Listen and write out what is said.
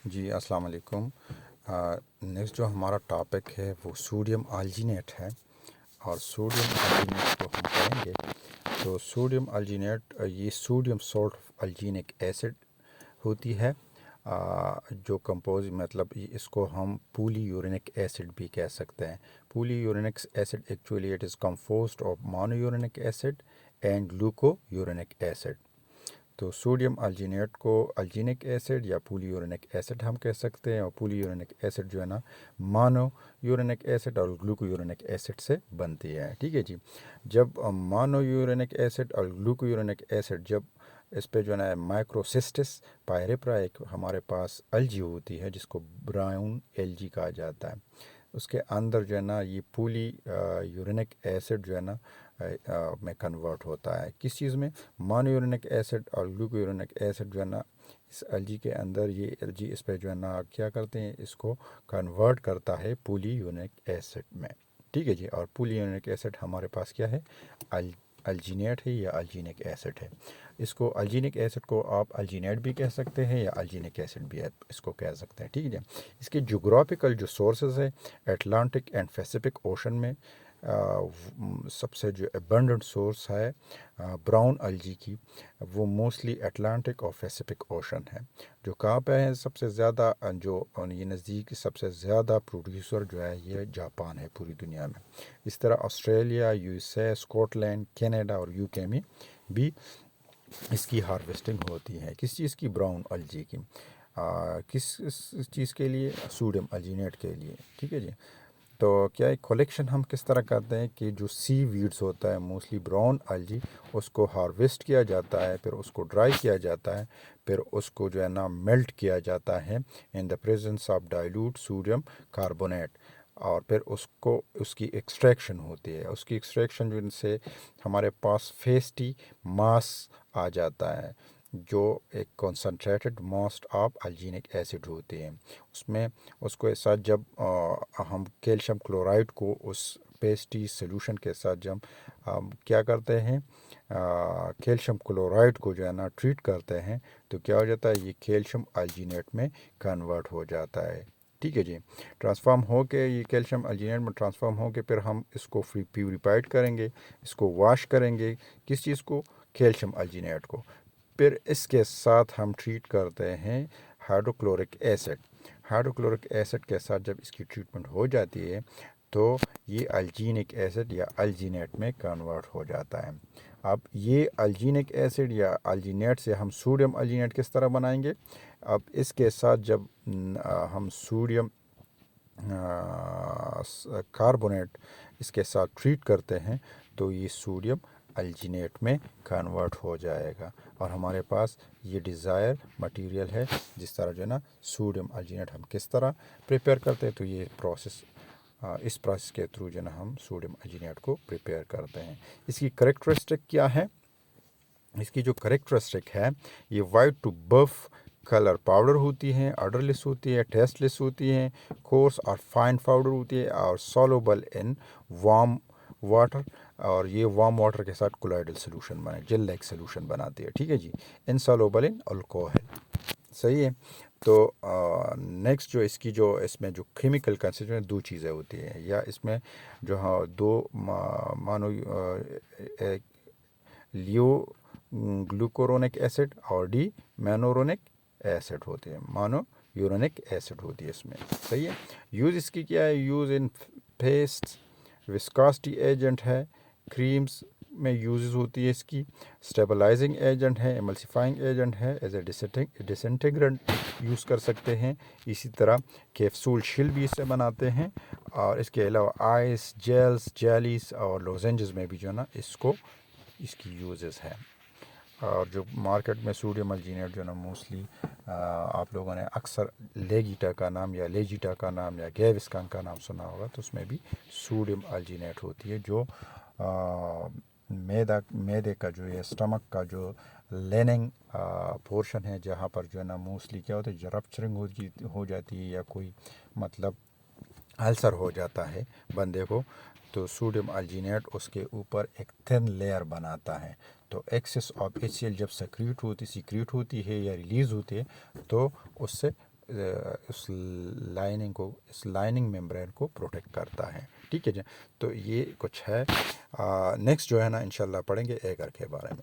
जी अस्सलाम वालेकुम। नेक्स्ट जो हमारा टॉपिक है वो सोडियम अलजीनेट है और सोडियम अलजीनेट को हम पढ़ेंगे। तो सोडियम अलजीनेट ये सोडियम सॉल्ट अल्जीनिक एसिड होती है, जो कंपोज मतलब इसको हम पॉली यूरेनिक एसिड भी कह सकते हैं। Poly uranic acid actually it is composed of mono uranic acid and ग्लूको uranic acid. तो सोडियम अल्जीनेट को अल्जीनिक एसिड या पॉली यूरेनिक एसिड हम कह सकते हैं, और पॉली यूरेनिक एसिड जो है ना मोनो यूरेनिक एसिड और ग्लूको यूरेनिक एसिड से बनती है। ठीक है जी। जब मोनो यूरेनिक एसिड और ग्लूको यूरेनिक एसिड जब इस पे जो है ना माइक्रोसिस्टिस पायरेप्रा एक हमारे पास अलजी होती है जिसको ब्राउन एलजी कहा जाता है, उसके अंदर जो है ना ये पॉली यूरेनिक एसिड जो है ना में कन्वर्ट होता है। किस चीज़ में? मोनो यूरेनिक एसिड और ग्लूको यूरेनिक एसिड जो है ना इस एलजी के अंदर, ये एलजी इस पे जो है ना क्या करते हैं, इसको कन्वर्ट करता है पॉली यूरेनिक एसिड में। ठीक है जी। और पॉली यूरेनिक एसिड हमारे पास क्या है? अल्जीनेट है या अल्जीनिक एसिड है। इसको अल्जीनिक एसिड को आप अल्जीनेट भी कह सकते हैं या अल्जीनिक एसिड भी इसको कह सकते हैं। ठीक है। इसके जोग्राफिकल जो सोर्सेज है अटलांटिक एंड पैसिफिक ओशन में सबसे जो एबंडेंट सोर्स है ब्राउन अलजी की, वो मोस्टली अटलांटिक और पैसिफिक ओशन है। जो कहाँ पे है सबसे ज़्यादा, जो ये नज़दीक सबसे ज़्यादा प्रोड्यूसर जो है ये जापान है पूरी दुनिया में। इस तरह ऑस्ट्रेलिया, यूएसए, स्कॉटलैंड, कनाडा और यूके में भी इसकी हार्वेस्टिंग होती है। किस चीज़ की? ब्राउन अलजी की। किस चीज़ के लिए? सोडियम अल्जीनेट के लिए। ठीक है जी। तो क्या है कलेक्शन हम किस तरह करते हैं कि जो सी वीड्स होता है मोस्टली ब्राउन अलजी, उसको हार्वेस्ट किया जाता है, फिर उसको ड्राई किया जाता है, फिर उसको जो है ना मेल्ट किया जाता है in the presence of dilute sodium carbonate, और फिर उसको उसकी एक्सट्रैक्शन होती है। उसकी एक्सट्रैक्शन जिनसे हमारे पास फेस्टी मास आ जाता है, जो एक कॉन्सनट्रेटेड मोस्ट ऑफ अल्जीनिक एसिड होते हैं। उसमें उसको साथ जब हम कैल्शियम क्लोराइड को उस पेस्टी सोल्यूशन के साथ जब हम क्या करते हैं, कैल्शियम क्लोराइड को जो है ना ट्रीट करते हैं, तो क्या हो जाता है, ये कैल्शियम अल्जीनेट में कन्वर्ट हो जाता है। ठीक है जी। ट्रांसफॉर्म हो के ये कैल्शियम अल्जीनेट में ट्रांसफॉर्म हो के फिर हम इसको प्यूरिफाइड करेंगे, इसको वॉश करेंगे। किस चीज़ को? कैल्शियम अल्जीनेट को। फिर इसके साथ हम ट्रीट करते हैं हाइड्रोक्लोरिक एसिड। हाइड्रोक्लोरिक एसिड के साथ जब इसकी ट्रीटमेंट हो जाती है तो ये अल्जीनिक एसिड या अल्जीनेट में कन्वर्ट हो जाता है। अब ये अल्जीनिक एसिड या अल्जीनेट से हम सोडियम अल्जीनेट किस तरह बनाएंगे? अब इसके साथ जब हम सोडियम कार्बोनेट इसके साथ ट्रीट करते हैं तो ये सोडियम अल्जीनेट में कन्वर्ट हो जाएगा और हमारे पास ये डिज़ायर मटेरियल है। जिस तरह जो है ना सोडियम अल्जीनेट हम किस तरह प्रिपेयर करते हैं, तो ये प्रोसेस इस प्रोसेस के थ्रू जो है ना हम सोडियम अल्जीनेट को प्रिपेयर करते हैं। इसकी करेक्टरिस्टिक क्या है? इसकी जो करेक्टरिस्टिक है, ये white to buff colour powder होती हैं, ऑर्डरलेस होती है, टेस्टलेस होती हैं, कोर्स और फाइन पाउडर होती है और सॉल्युबल इन वार्म वाटर, और ये वार्म वाटर के साथ कोलाइडल सोल्यूशन बना जेल लाइक सोल्यूशन बनाती है। ठीक है जी। Insoluble in alcohol. सही है। तो नेक्स्ट जो इसकी जो इसमें जो केमिकल कंस्टिट्यूएंट दो चीज़ें होती हैं, या इसमें जो हाँ दो मानो लियो ग्लूकोरोनिक एसिड और डी मैनोरोनिक एसिड होते हैं, मानो यूरोनिक एसिड होती है इसमें। सही है। यूज़ इसकी क्या है? Use in paste, viscosity agent है, क्रीम्स में यूज़ होती है इसकी, स्टेबलाइजिंग एजेंट है, एमल्सिफाइंग एजेंट है, एज ए डिसइंटीग्रेंट यूज़ कर सकते हैं। इसी तरह कैप्सूल शिल भी इससे बनाते हैं, और इसके अलावा आइस, जेल्स, जेलीस और लोजेंजेस में भी जो है ना इसकी यूजेस है। और जो मार्केट में सोडियम अल्जीनेट जो है ना मोस्टली आप लोगों ने अक्सर लेगीटा का नाम या लेजीटा का नाम या गैविस्कन का नाम सुना होगा, तो उसमें भी सोडियम अल्जीनेट होती है, जो मैदे का जो है स्टमक का जो लेनिंग पोर्शन है, जहाँ पर जो है ना मोस्टली क्या होता है, जो रप्चरिंग हो जाती है या कोई मतलब अल्सर हो जाता है बंदे को, तो सोडियम अल्जीनेट उसके ऊपर एक थिन लेयर बनाता है। तो एक्सेस ऑफ HCl जब सिक्रीट होती है या रिलीज़ होती है, तो उससे इस लाइनिंग को, इस लाइनिंग मेम्ब्रेन को प्रोटेक्ट करता है। ठीक है जी। तो ये कुछ है। नेक्स्ट जो है ना इंशाल्लाह पढ़ेंगे एगर के बारे में।